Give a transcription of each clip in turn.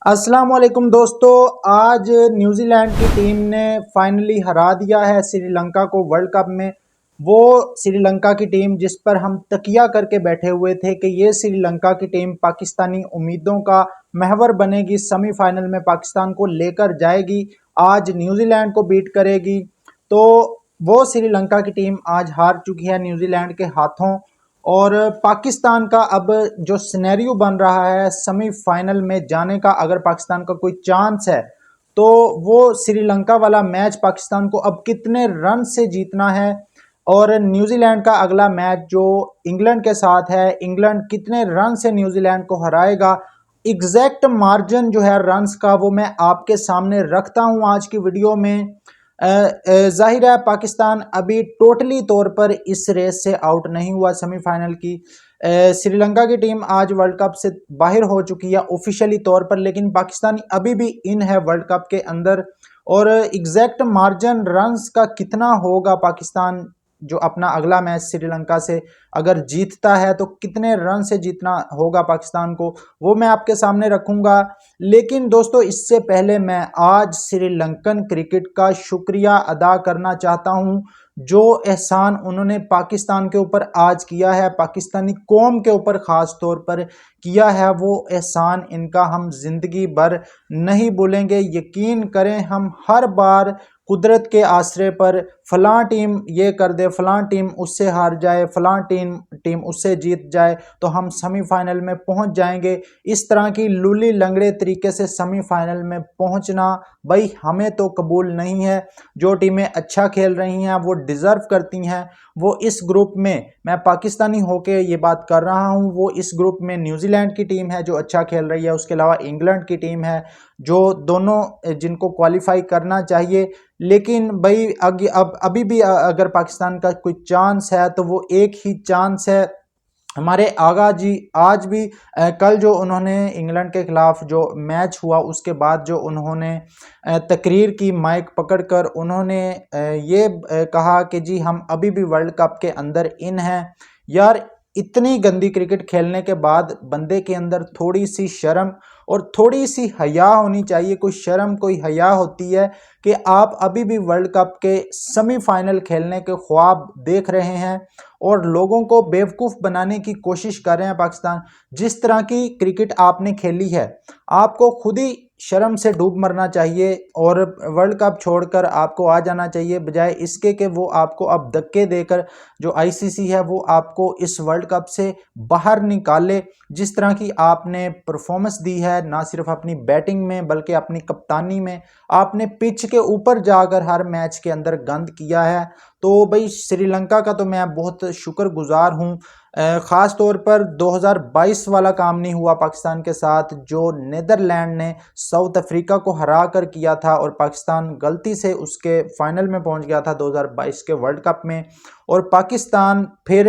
अस्सलाम वालेकुम दोस्तों, आज न्यूजीलैंड की टीम ने फाइनली हरा दिया है श्रीलंका को वर्ल्ड कप में। वो श्रीलंका की टीम जिस पर हम तकिया करके बैठे हुए थे कि ये श्रीलंका की टीम पाकिस्तानी उम्मीदों का महवर बनेगी, सेमीफाइनल में पाकिस्तान को लेकर जाएगी, आज न्यूजीलैंड को बीट करेगी। तो वो श्रीलंका की टीम आज हार चुकी है न्यूजीलैंड के हाथों। और पाकिस्तान का अब जो सिनेरियो बन रहा है सेमीफाइनल में जाने का, अगर पाकिस्तान का कोई चांस है तो वो श्रीलंका वाला मैच पाकिस्तान को अब कितने रन से जीतना है। और न्यूजीलैंड का अगला मैच जो इंग्लैंड के साथ है, इंग्लैंड कितने रन से न्यूजीलैंड को हराएगा, एग्जैक्ट मार्जिन जो है रन्स का वो मैं आपके सामने रखता हूं आज की वीडियो में। जाहिर है पाकिस्तान अभी टोटली तौर पर इस रेस से आउट नहीं हुआ सेमीफाइनल की। श्रीलंका की टीम आज वर्ल्ड कप से बाहर हो चुकी है ऑफिशियली तौर पर, लेकिन पाकिस्तान अभी भी इन है वर्ल्ड कप के अंदर। और एग्जैक्ट मार्जिन रन्स का कितना होगा, पाकिस्तान जो अपना अगला मैच श्रीलंका से अगर जीतता है तो कितने रन से जीतना होगा पाकिस्तान को, वो मैं आपके सामने रखूंगा। लेकिन दोस्तों इससे पहले मैं आज श्रीलंकन क्रिकेट का शुक्रिया अदा करना चाहता हूं। जो एहसान उन्होंने पाकिस्तान के ऊपर आज किया है, पाकिस्तानी कौम के ऊपर ख़ास तौर पर किया है, वो एहसान इनका हम ज़िंदगी भर नहीं भूलेंगे। यकीन करें, हम हर बार कुदरत के आसरे पर फलां टीम ये कर दे, फलां टीम उससे हार जाए, फलां टीम उससे जीत जाए तो हम सेमीफाइनल में पहुंच जाएंगे। इस तरह की लूली लंगड़े तरीके से सेमीफाइनल में पहुंचना भाई हमें तो कबूल नहीं है। जो टीमें अच्छा खेल रही हैं वो डिज़र्व करती हैं। वो इस ग्रुप में, मैं पाकिस्तानी होके ये बात कर रहा हूँ, वो इस ग्रुप में न्यूजीलैंड की टीम है जो अच्छा खेल रही है, उसके अलावा इंग्लैंड की टीम है जो दोनों जिनको क्वालिफाई करना चाहिए। लेकिन भाई अब अभी भी अगर पाकिस्तान का कोई चांस है तो वो एक ही चांस है। हमारे आगा जी आज भी कल जो उन्होंने इंग्लैंड के खिलाफ जो मैच हुआ उसके बाद जो उन्होंने तकरीर की माइक पकड़कर, उन्होंने ये कहा कि जी हम अभी भी वर्ल्ड कप के अंदर इन हैं। यार इतनी गंदी क्रिकेट खेलने के बाद बंदे के अंदर थोड़ी सी शर्म और थोड़ी सी हया होनी चाहिए। कोई शर्म कोई हया होती है कि आप अभी भी वर्ल्ड कप के सेमीफाइनल खेलने के ख्वाब देख रहे हैं और लोगों को बेवकूफ़ बनाने की कोशिश कर रहे हैं। पाकिस्तान जिस तरह की क्रिकेट आपने खेली है, आपको खुद ही शर्म से डूब मरना चाहिए और वर्ल्ड कप छोड़कर आपको आ जाना चाहिए, बजाय इसके कि वो आपको अब धक्के देकर जो आईसीसी है वो आपको इस वर्ल्ड कप से बाहर निकाले। जिस तरह की आपने परफॉर्मेंस दी है, ना सिर्फ अपनी बैटिंग में बल्कि अपनी कप्तानी में, आपने पिच के ऊपर जाकर हर मैच के अंदर गंद किया है। तो भाई श्रीलंका का तो मैं बहुत शुक्रगुजार हूँ। ख़ास तौर पर 2022 वाला काम नहीं हुआ पाकिस्तान के साथ जो नीदरलैंड ने साउथ अफ्रीका को हरा कर किया था और पाकिस्तान गलती से उसके फाइनल में पहुंच गया था 2022 के वर्ल्ड कप में। और पाकिस्तान फिर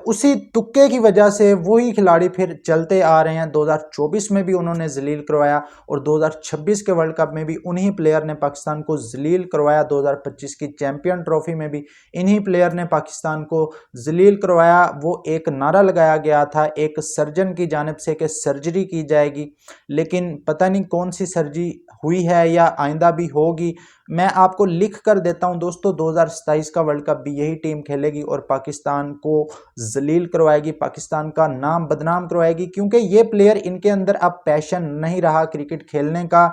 उसी तुक्के की वजह से वही खिलाड़ी फिर चलते आ रहे हैं। 2024 में भी उन्होंने जलील करवाया और 2026 के वर्ल्ड कप में भी उन्हीं प्लेयर ने पाकिस्तान को जलील करवाया। 2025 की चैंपियन ट्रॉफी में भी इन्हीं प्लेयर ने पाकिस्तान को जलील करवाया। वो एक नारा लगाया गया था एक सर्जन की जानिब से कि सर्जरी की जाएगी, लेकिन पता नहीं कौन सी सर्जरी हुई है या आइंदा भी होगी। मैं आपको लिख कर देता हूं दोस्तों, 2027 का वर्ल्ड कप भी यही टीम खेलेगी और पाकिस्तान को जलील करवाएगी, पाकिस्तान का नाम बदनाम करवाएगी, क्योंकि ये प्लेयर, इनके अंदर अब पैशन नहीं रहा क्रिकेट खेलने का।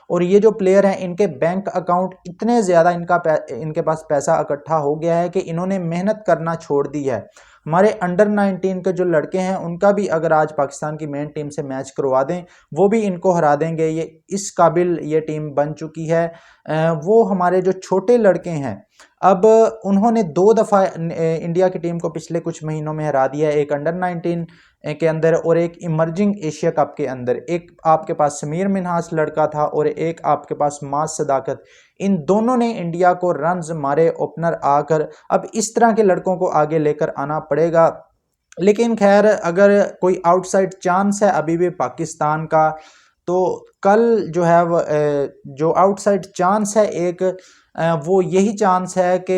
और ये जो प्लेयर हैं इनके बैंक अकाउंट इतने ज़्यादा इनके पास पैसा इकट्ठा हो गया है कि इन्होंने मेहनत करना छोड़ दी है। हमारे अंडर 19 के जो लड़के हैं उनका भी अगर आज पाकिस्तान की मेन टीम से मैच करवा दें वो भी इनको हरा देंगे। ये इस काबिल ये टीम बन चुकी है। वो हमारे जो छोटे लड़के हैं, अब उन्होंने 2 दफ़ा इंडिया की टीम को पिछले कुछ महीनों में हरा दिया है, एक अंडर 19 के अंदर और एक इमर्जिंग एशिया कप के अंदर। एक आपके पास समीर मिन्हास लड़का था और एक आपके पास माज सदाकत। इन दोनों ने इंडिया को रन्स मारे ओपनर आकर। अब इस तरह के लड़कों को आगे लेकर आना पड़ेगा। लेकिन खैर, अगर कोई आउटसाइड चांस है अभी भी पाकिस्तान का, तो कल जो है जो आउटसाइड चांस है एक, वो यही चांस है कि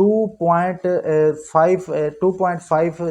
2.5